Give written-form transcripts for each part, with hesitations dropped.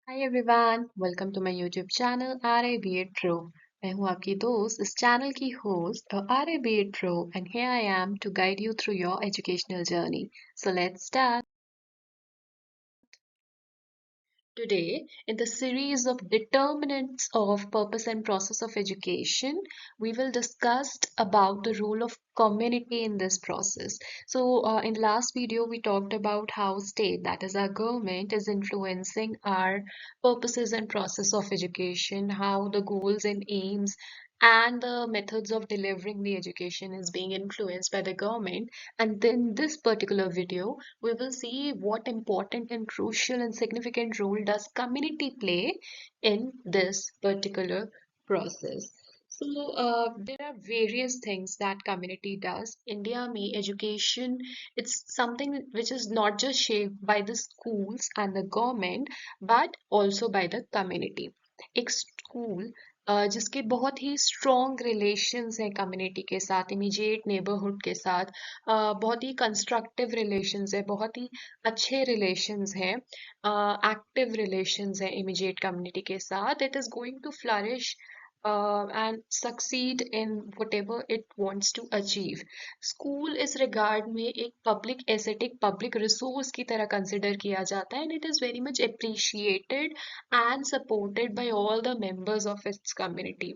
Hi everyone, welcome to my YouTube channel R I B Ed Pro. मैं हूं आपकी दोस्त, इस चैनल की host R I B Ed Pro and here I am to guide you through your educational journey. So let's start. Today, in the series of determinants of purpose and process of education, we will discuss about the role of community in this process. In the last video, we talked about how state, that is our government, is influencing our purposes and process of education, how the goals and aims and the methods of delivering the education is being influenced by the government. And then this particular video, we will see what important and crucial and significant role does community play in this particular process. There are various things that community does. India में education, it's something which is not just shaped by the schools and the government, but also by the community. एक school जिसके बहुत ही strong relations हैं community के साथ, immediate neighbourhood के साथ, बहुत ही कंस्ट्रक्टिव रिलेशंस है, बहुत ही अच्छे रिलेशंस हैं, एक्टिव रिलेशंस हैं इमीडिएट कम्युनिटी के साथ, it is going to flourish and succeed in whatever it wants to achieve. School इस रिगार्ड में एक पब्लिक एसेट, एक पब्लिक रिसोर्स की तरह कंसिडर किया जाता है and it is very much appreciated and supported by all the members of its community.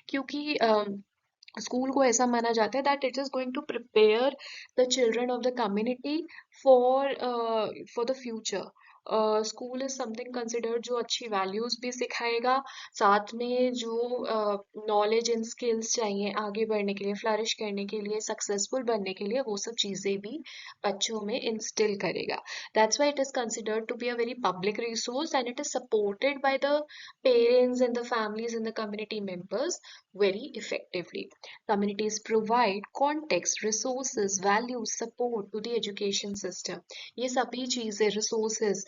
क्योंकि स्कूल को ऐसा माना जाता है that it is going to prepare the children of the community for for the future. School is something considered जो अच्छी values भी सिखाएगा, साथ में जो नॉलेज एंड स्किल्स चाहिए आगे बढ़ने के लिए, फ्लरिश करने के लिए, सक्सेसफुल बनने के लिए, वो सब चीज़ें भी बच्चों में इंस्टिल करेगा। That's why it is considered to be a very public resource and it is supported by the parents and the families and the community members very effectively. Communities provide context, resources, values, support to the education system. ये सभी चीजें resources,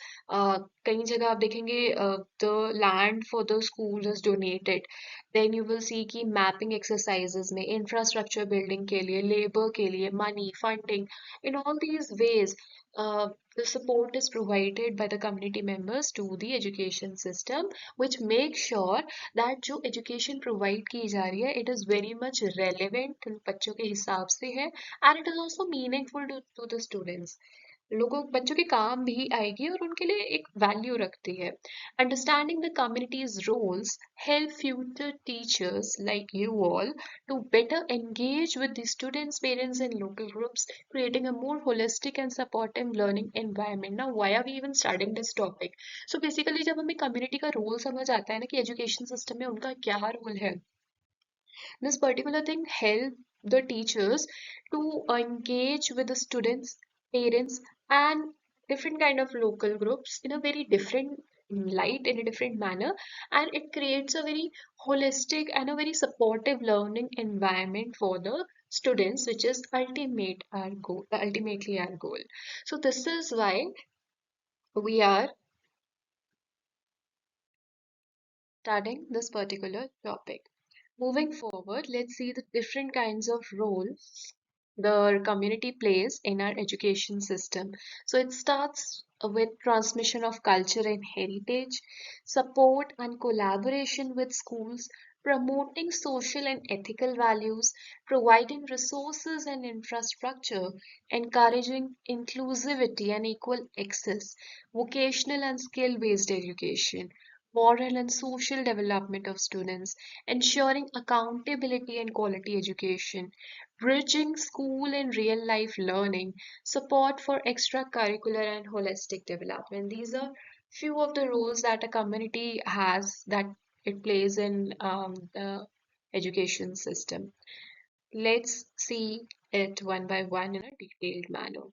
कई जगह आप देखेंगे the land for the school is donated. Then you will see कि mapping exercises में infrastructure building के लिए, labor के लिए, money, funding, in all these ways the support is provided by the community members to the education system, which makes sure that जो education provide की जा रही है, it is very much relevant बच्चों के हिसाब से है and it is also meaningful to the students. लोगों बच्चों के काम भी आएगी और उनके लिए एक वैल्यू रखती है। Understanding the communities roles help future teachers like you all to better engage with the students, parents, and local groups, creating a more holistic and supportive learning environment. Now, why are we even studying this topic? So basically, जब हमें community का role समझ आता है ना कि education system में उनका क्या role है, this particular thing help the teachers to engage with the students, parents, and different kind of local groups in a very different light, in a different manner, and it creates a very holistic and a very supportive learning environment for the students, which is ultimately our goal. So this is why we are studying this particular topic. Moving forward, let's see the different kinds of roles the community plays in our education system. So it starts with transmission of culture and heritage, support and collaboration with schools, promoting social and ethical values, providing resources and infrastructure, encouraging inclusivity and equal access, vocational and skill-based education, moral and social development of students, ensuring accountability and quality education, bridging school and real life learning, support for extracurricular and holistic development. These are few of the roles that a community has, that it plays in the education system. Let's see it one by one in a detailed manner.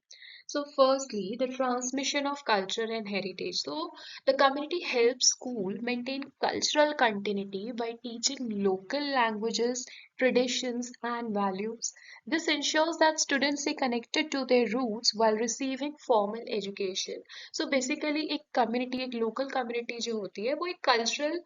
So, firstly, the transmission of culture and heritage. So, the community helps school maintain cultural continuity by teaching local languages, traditions, and values. This ensures that students stay connected to their roots while receiving formal education. So, basically, एक community, एक local community जो होती है, वो एक cultural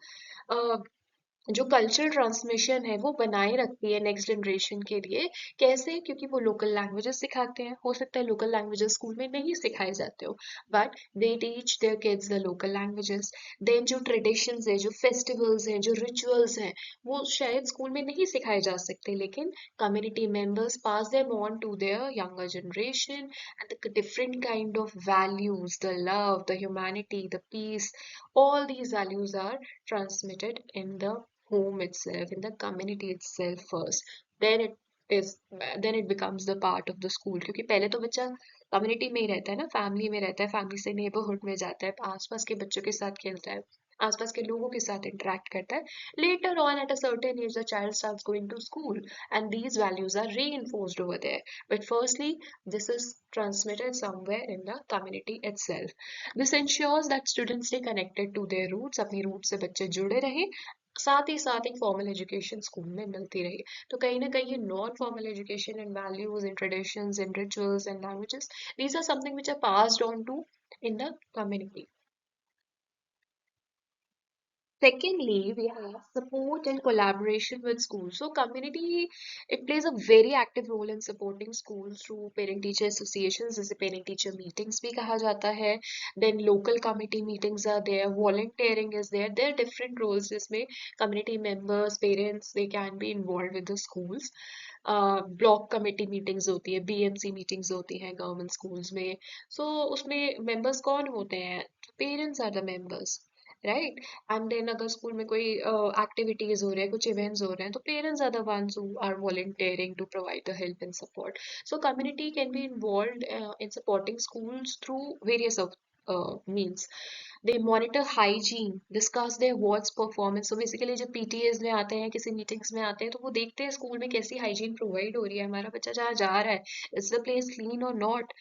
जो cultural transmission है वो बनाए रखती है नेक्स्ट जनरेशन के लिए। कैसे? क्योंकि वो लोकल लैंग्वेजेस सिखाते हैं। हो सकता है लोकल लैंग्वेजेस स्कूल में नहीं सिखाए जाते हो, but they teach their kids the local languages. Then जो ट्रेडिशंस है, जो फेस्टिवल्स हैं, जो रिचुअल्स हैं, वो शायद स्कूल में नहीं सिखाए जा सकते, लेकिन community members pass them on to their younger generation. And the different kind of values, the love, the humanity, the peace, all these values are transmitted in the home itself, in the community itself first. Then it is, then it becomes the part of the school. क्योंकि पहले तो बच्चा community में ही रहता है ना, family में रहता है, फैमिली से नेबरहुड में जाता है, आसपास के बच्चों के साथ खेलता है, आसपास के लोगों के साथ इंटरेक्ट करता है. Later on, at a certain age, the child starts going to school, and these values are reinforced over there. But firstly, this is transmitted somewhere in the community itself. This ensures that students stay connected to their roots, अपनी roots से बच्चे जुड़े रहें, साथ ही साथ एक formal education school में मिलती रही. तो कहीं ना कहीं ये non formal education and values and traditions and rituals and languages, these are something which are passed on to in the community. Secondly, we have support and collaboration with schools. So community, it plays a very active role in supporting schools through parent-teacher associations, जैसे parent-teacher meetings भी कहा जाता है. Then local committee meetings are there, volunteering is there. There are different roles जिसमें community members, parents, they can be involved with the schools. Block committee meetings होती है, BMC meetings होती हैं गवर्नमेंट स्कूल्स में. सो उसमें मेंबर्स कौन होते हैं? Parents are the members, right. And then अगर स्कूल में कोई एक्टिविटीज हो रहे हैं, कुछ इवेंट्स हो रहे हैं, तो parents are the ones who are volunteering to provide the help and support. So community can be involved in supporting schools through various of means. They monitor hygiene, discuss their wards performance. So basically जब PTAs में आते हैं, किसी meetings में आते हैं, तो वो देखते हैं स्कूल में कैसी हाइजीन प्रोवाइड हो रही है, हमारा बच्चा जहाँ जा रहा है, इज द प्लेस क्लीन और नॉट.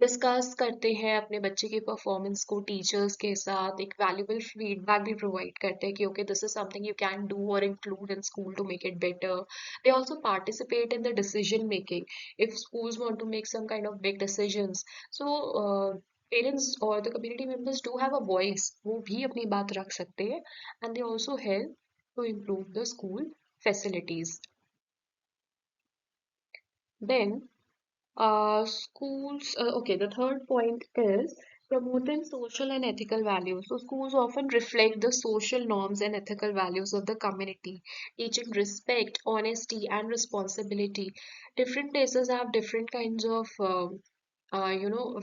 डिस्कस करते हैं अपने बच्चे की परफॉर्मेंस को टीचर्स के साथ, एक वैल्यूबल फीडबैक भी प्रोवाइड करते हैं कि okay this is something you can do और include in school to make it better. They also participate in the decision making if schools want to make some kind of big decisions. So parents or the community members do have a voice, वो भी अपनी बात रख सकते हैं. And they also help to improve the school facilities. Then okay, the third point is promoting social and ethical values. So schools often reflect the social norms and ethical values of the community, teaching respect, honesty, and responsibility. Different places have different kinds of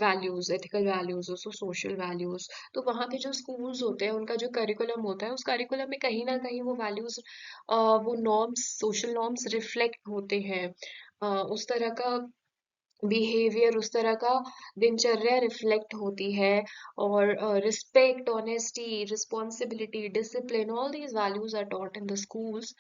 values, ethical values, also social values. तो वहाँ के जो schools होते हैं, उनका जो curriculum होता है, उस curriculum में कहीं ना कहीं वो values, वो norms, social norms reflect होते हैं. उस तरह का बिहेवियर, उस तरह का दिनचर्या रिफ्लेक्ट होती है. और respect, honesty, responsibility, discipline, all these values are taught in the schools.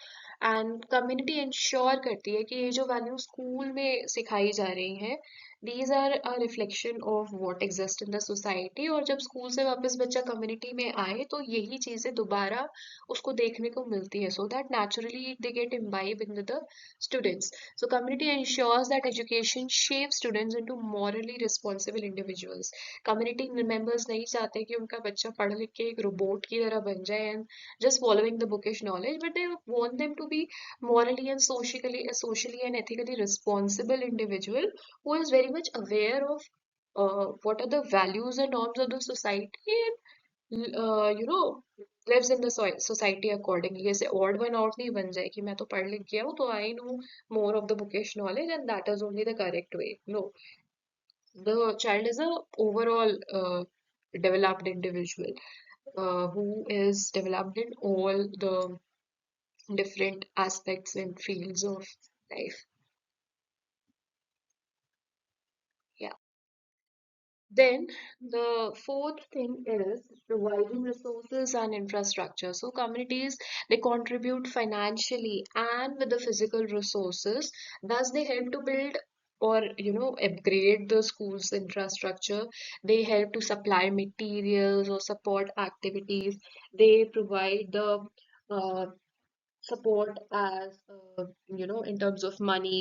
And community ensure करती है कि ये जो वैल्यू स्कूल में सिखाई जा रही हैं, these are a reflection of what exist in the society. और जब स्कूल से वापस बच्चा कम्युनिटी में आए तो यही चीजें दोबारा उसको देखने को मिलती है, so that naturally they get imbibe in the students. So community ensures that education shapes students into morally responsible individuals. Community members नहीं चाहते कि उनका बच्चा पढ़ लिख के एक रोबोट की तरह बन जाए and just following the bookish knowledge, but they want them to be morally and socially and ethically responsible individual who is very much aware of what are the values and norms of the society, and lives in the society accordingly. ऐसे odd one out नहीं बन जाए कि मैं तो पढ़ लिख गया हूँ तो I know more of the bookish knowledge and that is only the correct way. No, the child is a overall developed individual who is developed in all the different aspects and fields of life. Yeah. Then the fourth thing is providing resources and infrastructure. So communities, they contribute financially and with the physical resources. Thus they help to build or upgrade the school's infrastructure. They help to supply materials or support activities. They provide the uh, support as in terms of money,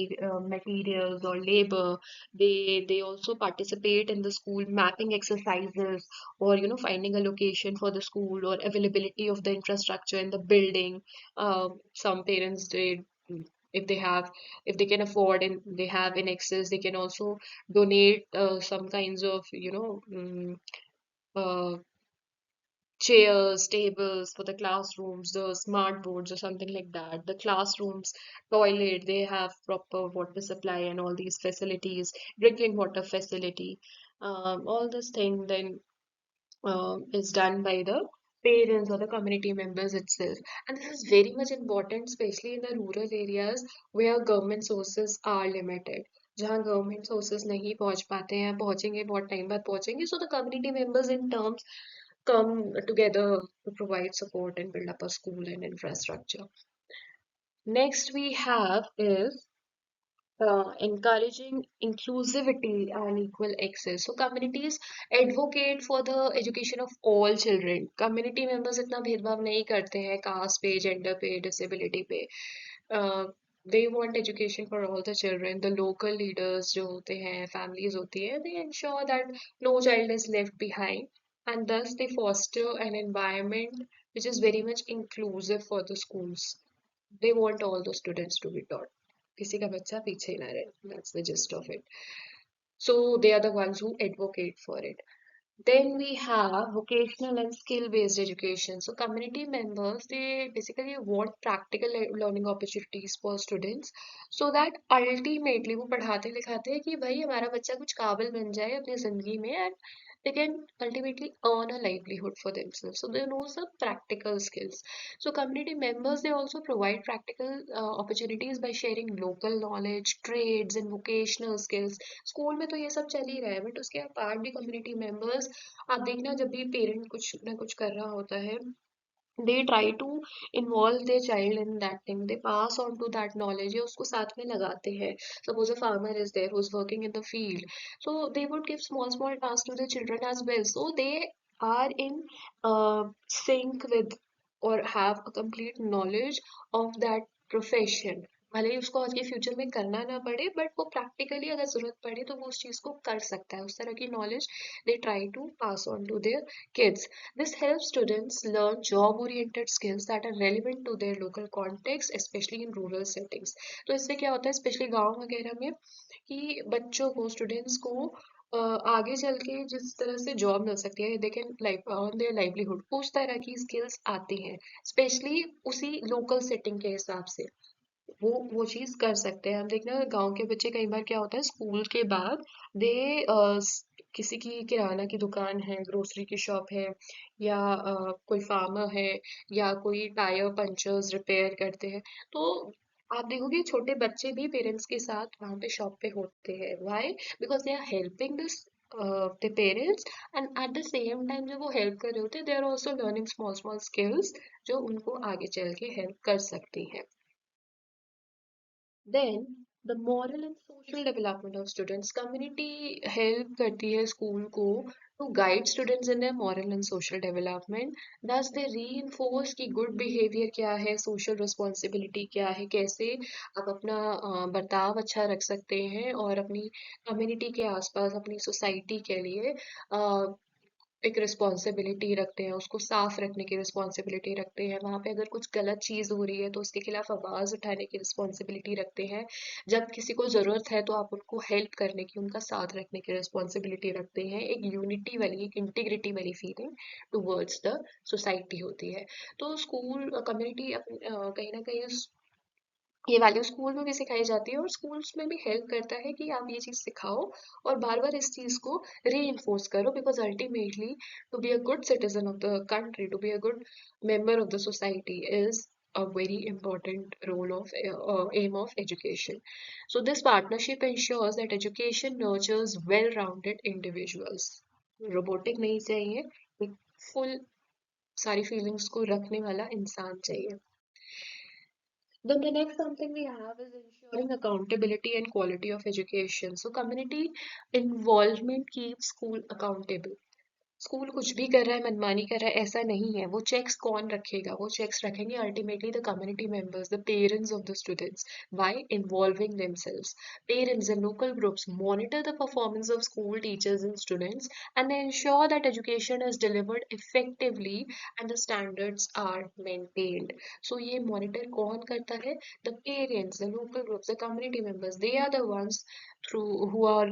materials or labor. They also participate in the school mapping exercises, or finding a location for the school, or availability of the infrastructure in the building. Some parents, if they have, if they can afford and they have in excess, they can also donate some kinds of uh, chairs, tables for the classrooms, the smart boards or something like that. The classrooms, toilet, they have proper water supply and all these facilities, drinking water facility. All this thing then is done by the parents or the community members itself. And this is very much important, especially in the rural areas where government sources are limited. जहाँ government sources नहीं पहुंच पाते हैं, पहुंचेंगे बहुत time बाद पहुंचेंगे, so the community members in terms come together to provide support and build up a school and infrastructure. Next we have is encouraging inclusivity and equal access. So communities advocate for the education of all children. Community members इतना भेदभाव नहीं करते हैं caste पे, gender पे, disability पे. Uh, they want education for all the children. The local leaders जो होते हैं, families होती है, they ensure that no child is left behind, and thus they foster an environment which is very much inclusive for the schools. They want all the students to be taught. किसी का बच्चा पीछे ना रहे. That's the gist of it. So they are the ones who advocate for it. Then we have vocational and skill-based education. So community members, they basically want practical learning opportunities for students, so that ultimately वो पढ़ाते लिखाते हैं कि भाई हमारा बच्चा कुछ काबिल बन जाए अपनी जिंदगी में, and they can ultimately earn a livelihood for themselves. So they know some practical skills. So community members, they also provide practical opportunities by sharing local knowledge, trades and vocational skills. School में तो ये सब चल ही रहा है, but उसके apart भी community members, आप देखना जब भी पेरेंट कुछ ना कुछ कर रहा होता है, they try to involve their child in that thing. They pass on to that knowledge, या उसको साथ में लगाते हैं. Suppose a farmer is there who's working in the field, so they would give small small tasks to the children as well, so they are in sync with or have a complete knowledge of that profession. भले ही उसको आगे future में करना ना पड़े, but वो practically अगर जरूरत पड़े तो वो उस चीज को कर सकता है. उस तरह की knowledge they try to pass on to their kids. This helps students learn job-oriented skills that are relevant to their local context, especially in rural settings. तो इससे क्या होता है, स्पेशली गांव वगैरह में, कि बच्चों को, स्टूडेंट्स को आगे चल के जिस तरह से जॉब मिल सकती है, they can life earn their livelihood, उस तरह की स्किल्स आती हैं, स्पेशली उसी लोकल सेटिंग के हिसाब से वो चीज कर सकते हैं. हम देखना गांव के बच्चे, कई बार क्या होता है स्कूल के बाद दे किसी की किराना की दुकान है, ग्रोसरी की शॉप है, या कोई फार्मर है, या कोई टायर पंचर्स रिपेयर करते हैं, तो आप देखोगे छोटे बच्चे भी पेरेंट्स के साथ वहां पे शॉप पे होते हैं. Why? Because they are helping this the parents, and at the same time जब वो हेल्प कर रहे होते हैं, they are also learning small small skills जो उनको आगे चल के हेल्प कर सकती हैं. Then the moral and social development of students. Community help करती है स्कूल को to guide students in their moral and social development. Thus they reinforce कि good behavior क्या है, social responsibility क्या है, कैसे आप अपना बर्ताव अच्छा रख सकते हैं और अपनी कम्युनिटी के आसपास, अपनी सोसाइटी के लिए एक रिस्पॉन्सिबिलिटी रखते हैं, उसको साफ रखने की रिस्पॉन्सिबिलिटी रखते हैं. वहां पे अगर कुछ गलत चीज हो रही है तो उसके खिलाफ आवाज उठाने की रिस्पॉन्सिबिलिटी रखते हैं. जब किसी को जरूरत है तो आप उनको हेल्प करने की, उनका साथ रखने की रिस्पॉन्सिबिलिटी रखते हैं. एक यूनिटी वाली, एक इंटीग्रिटी वाली फीलिंग टुवर्ड्स द सोसाइटी होती है. तो स्कूल कम्युनिटी कहीं ना कहीं ये वैल्यू स्कूल में भी सिखाई जाती है, और स्कूल्स में भी हेल्प करता है कि आप ये चीज सिखाओ और बार बार इस चीज को रीइंफोर्स करो, because ultimately to be a good citizen of the country, to be a good member of the society is a very important role of aim of education. So this partnership ensures that education nurtures well-rounded individuals. Robotic नहीं चाहिए, एक full सारी feelings को रखने वाला इंसान चाहिए. Then the next something we have is ensuring accountability and quality of education. So community involvement keeps school accountable. School कुछ भी कर रहा है, मनमानी कर रहा है, ऐसा नहीं है। वो चेक्स कौन रखेगा? वो चेक्स रखेंगे ultimately the community members, the parents of the students, bye involving themselves. Parents and local groups monitor the performance of school teachers and students, and they ensure that education is delivered effectively and the standards are maintained. So ये monitor कौन करता है? The parents, the local groups, the community members. They are the ones through who are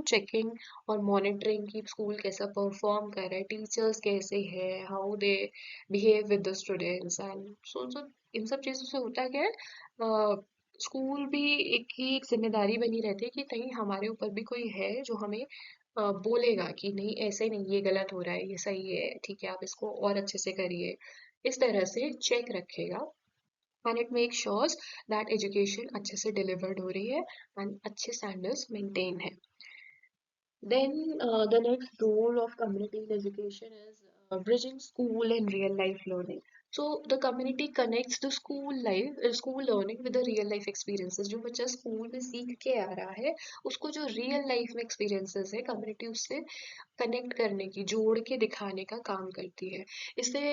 checking और monitoring कि school कैसा perform कर रहा है, टीचर्स कैसे हैं, how they behave with the students and so इन सब चीज़ों से होता क्या है, स्कूल भी एक जिम्मेदारी बनी रहती है कि कहीं हमारे ऊपर भी कोई है जो हमें बोलेगा कि नहीं ऐसे नहीं, ये गलत हो रहा है, ये सही है, ठीक है, आप इसको और अच्छे से करिए। इस तरह से चेक रखेगा and it make sures that education अच्छे से डिलीवर्ड हो रही है एंड अच्छे स्टैंडर्ड्स मेंटेन है। Then the next role of community in education is bridging school and real life learning. So the community connects the school learning with the real life experiences. जो बच्चा school में सीख के आ रहा है, उसको जो रियल लाइफ में एक्सपीरियंसेस है, कम्युनिटी उससे कनेक्ट करने की, जोड़ के दिखाने का काम करती है। इससे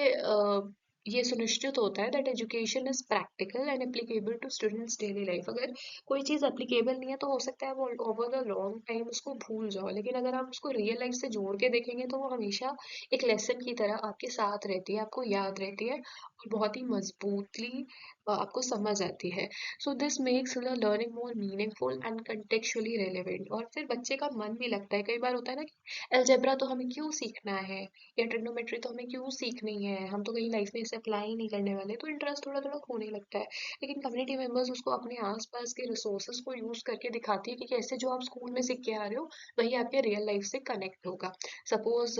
ये सुनिश्चित होता है that education is practical and applicable to students daily life. अगर कोई चीज़ एप्लीकेबल नहीं है तो हो सकता है वो ओवर द लॉन्ग टाइम उसको भूल जाओ, लेकिन अगर आप उसको रियल लाइफ से जोड़ के देखेंगे तो वो हमेशा एक लेसन की तरह आपके साथ रहती है, आपको याद रहती है और बहुत ही मजबूतली आपको समझ आती है। So this makes the learning more meaningful and contextually relevant. और फिर बच्चे का मन भी लगता है, कई बार होता है ना कि अलजेब्रा तो हमें क्यों सीखना है या ट्रिग्नोमेट्री तो हमें क्यों सीखनी है, हम तो कहीं लाइफ में इसे अप्लाई नहीं करने वाले, तो इंटरेस्ट थोड़ा थोड़ा खोने लगता है। लेकिन कम्युनिटी मेंबर्स उसको अपने आसपास के रिसोर्सेज को यूज करके दिखाती है कि कैसे जो आप स्कूल में सीख के आ रहे हो वही आपके रियल लाइफ से कनेक्ट होगा। सपोज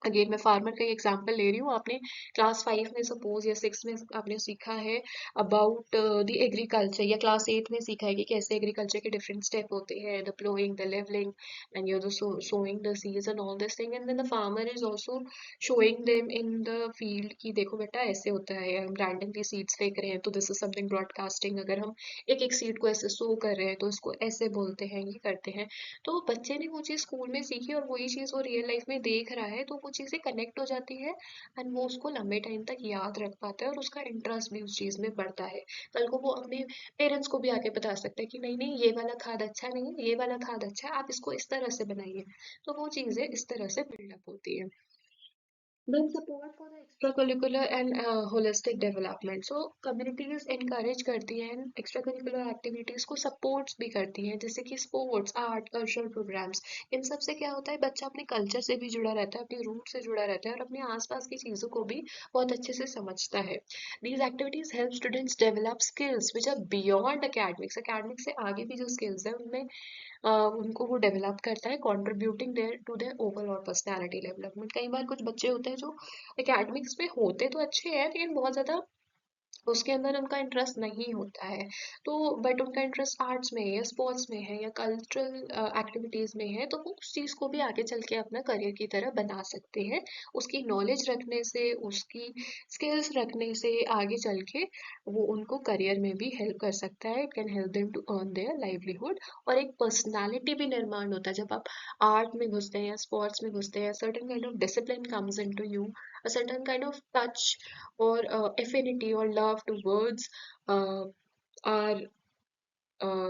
अगेन मैं फार्मर का एग्जांपल ले रही हूँ। आपने क्लास 5 में सपोज या 6 में आपने सीखा है अबाउट द एग्रीकल्चर, या क्लास 8 में सीखा है कि कैसे एग्रीकल्चर के डिफरेंट स्टेप होते हैं, the ploughing, the levelling and the sowing the seeds and all this thing, and then the farmer is also showing them in the field कि देखो बेटा ऐसे होता है, हम रैंडमली सीड्स फेंक रहे हैं तो दिस इज समथिंग ब्रॉडकास्टिंग, अगर हम एक एक सीड को ऐसे सो कर रहे हैं तो इसको ऐसे बोलते हैं, ये करते हैं। तो बच्चे ने वो चीज़ स्कूल में सीखी और वही चीज़ वो रियल लाइफ में देख रहा है, तो वो चीज़ें कनेक्ट हो जाती है एंड वो उसको लंबे टाइम तक याद रख पाता है और उसका इंटरेस्ट भी उस चीज़ में बढ़ता है। कल को वो अपने पेरेंट्स को भी आके बता सकता है कि नहीं नहीं, ये वाला खाद अच्छा नहीं है, ये वाला खाद अच्छा है, आप इसको इस तरह से बनाइए। तो वो चीज़ें इस तरह से बिल्डअप होती है। Then support for the extracurricular and holistic development. So communities encourage करती हैं extracurricular activities को supports भी करती हैं, जैसे कि sports, art, cultural programs। इन सब से क्या होता है, बच्चा अपने कल्चर से भी जुड़ा रहता है, अपने रूट से जुड़ा रहता है और अपने आसपास की चीज़ों को भी बहुत अच्छे से समझता है। These activities help students develop skills which are beyond academics. academics से आगे भी जो skills है उनमें उनको वो डेवलप करता है, contributing their to their overall personality development. कई बार कुछ बच्चे होते हैं जो एकेडमिक्स में होते तो अच्छे हैं लेकिन बहुत ज़्यादा उसके अंदर उनका इंटरेस्ट नहीं होता है, तो बट उनका इंटरेस्ट आर्ट्स में है या स्पोर्ट्स में है या कल्चरल एक्टिविटीज़ में है, तो वो उस चीज़ को भी आगे चल के अपना करियर की तरह बना सकते हैं। उसकी नॉलेज रखने से, उसकी स्किल्स रखने से आगे चल के वो उनको करियर में भी हेल्प कर सकता है। It can help them to earn their livelihood और एक पर्सनालिटी भी निर्माण होता है। जब आप आर्ट में घुसते हैं या स्पोर्ट्स में घुसते हैं, certain kind of discipline comes into you, a certain kind of touch or affinity or love towards our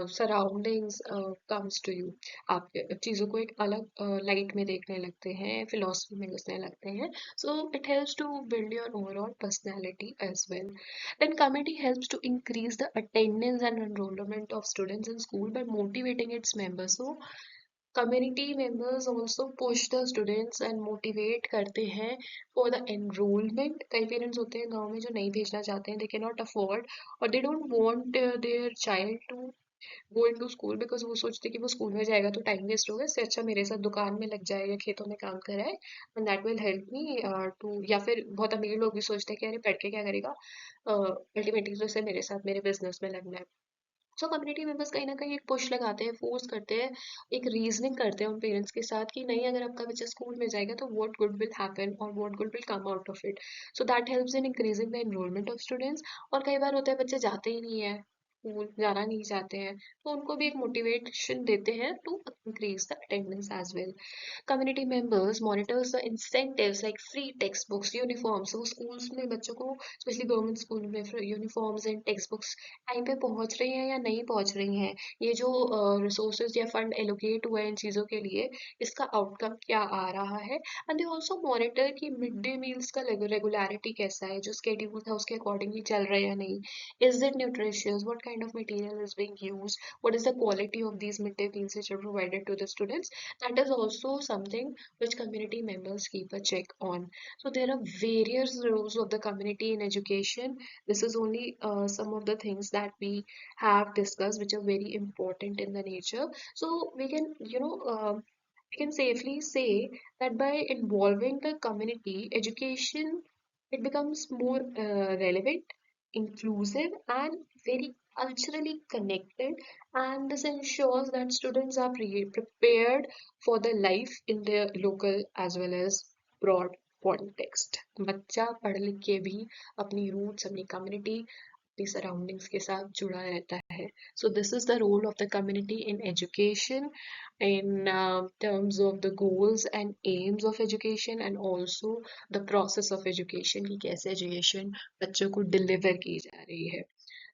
surroundings comes to you. आप चीज़ों को एक अलग लाइट में देखने लगते हैं, फिलोसफी में घुसने लगते हैं। So it helps to build your overall personality as well. Then committee helps to increase the attendance and enrolment of students in school by motivating its members. So community members also push the students and motivate करते हैं for the enrolment. कई parents होते हैं गांव में जो नहीं भेजना चाहते हैं, दे कैन नॉट अफोर्ड और they don't want their child to go into school because वो सोचते कि वो स्कूल में जाएगा तो टाइम वेस्ट होगा, इससे अच्छा मेरे साथ दुकान में लग जाए या खेतों में काम कराए and that will help me too. या फिर बहुत अमीर लोग भी सोचते हैं कि अरे पढ़ के क्या करेगा, अल्टीमेटली तो इसे मेरे साथ मेरे बिजनेस में लगना है। सो कम्युनिटी मेंबर्स कहीं ना कहीं एक पुश लगाते हैं, फोर्स करते हैं, एक रीजनिंग करते हैं उन पेरेंट्स के साथ कि नहीं, अगर आपका बच्चा स्कूल में जाएगा तो व्हाट गुड विल हैपन और what good will come out of it. So that helps in increasing the enrolment of students. और कई बार होता है बच्चे जाते ही नहीं है, स्कूल जाना नहीं चाहते हैं, तो उनको भी एक मोटिवेशन देते हैं to increase the attendance as well. Community members monitors the incentives like free textbooks, uniforms. So schools में बच्चों को, स्पेशली गवर्नमेंट स्कूल में, uniforms and text books time पे पहुंच रही हैं या नहीं पहुंच रही हैं, ये जो रिसोर्सेज या फंड एलोकेट हुए हैं इन चीज़ों के लिए, इसका आउटकम क्या आ रहा है. एंड दे ऑल्सो मॉनिटर कि मिड डे मील्स का रेगुलरिटी कैसा है, जो स्केड्यूल था उसके अकॉर्डिंगली चल रहा है या नहीं. Is it nutritious, what kind of material is being used, what is the quality of these midday meals which are provided to the students. That is also something which community members keep a check on. So there are various roles of the community in education. This is only some of the things that we have discussed, which are very important in the nature. So we can, we can safely say that by involving the community, education, it becomes more relevant, inclusive, and very culturally connected. And this ensures that students are prepared for the life in their local as well as broad context. बच्चा पढ़ लिख के भी अपनी roots, अपनी community, अपनी surroundings के साथ जुड़ा रहता है. So this is the role of the community in education, in terms of the goals and aims of education, and also the process of education, कि कैसे education बच्चों को deliver की जा रही है.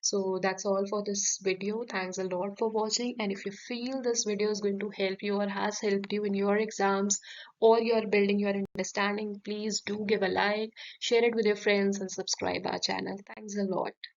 So that's all for this video. Thanks a lot for watching. And if you feel this video is going to help you or has helped you in your exams or you're building your understanding, please do give a like, share it with your friends, and subscribe our channel. Thanks a lot.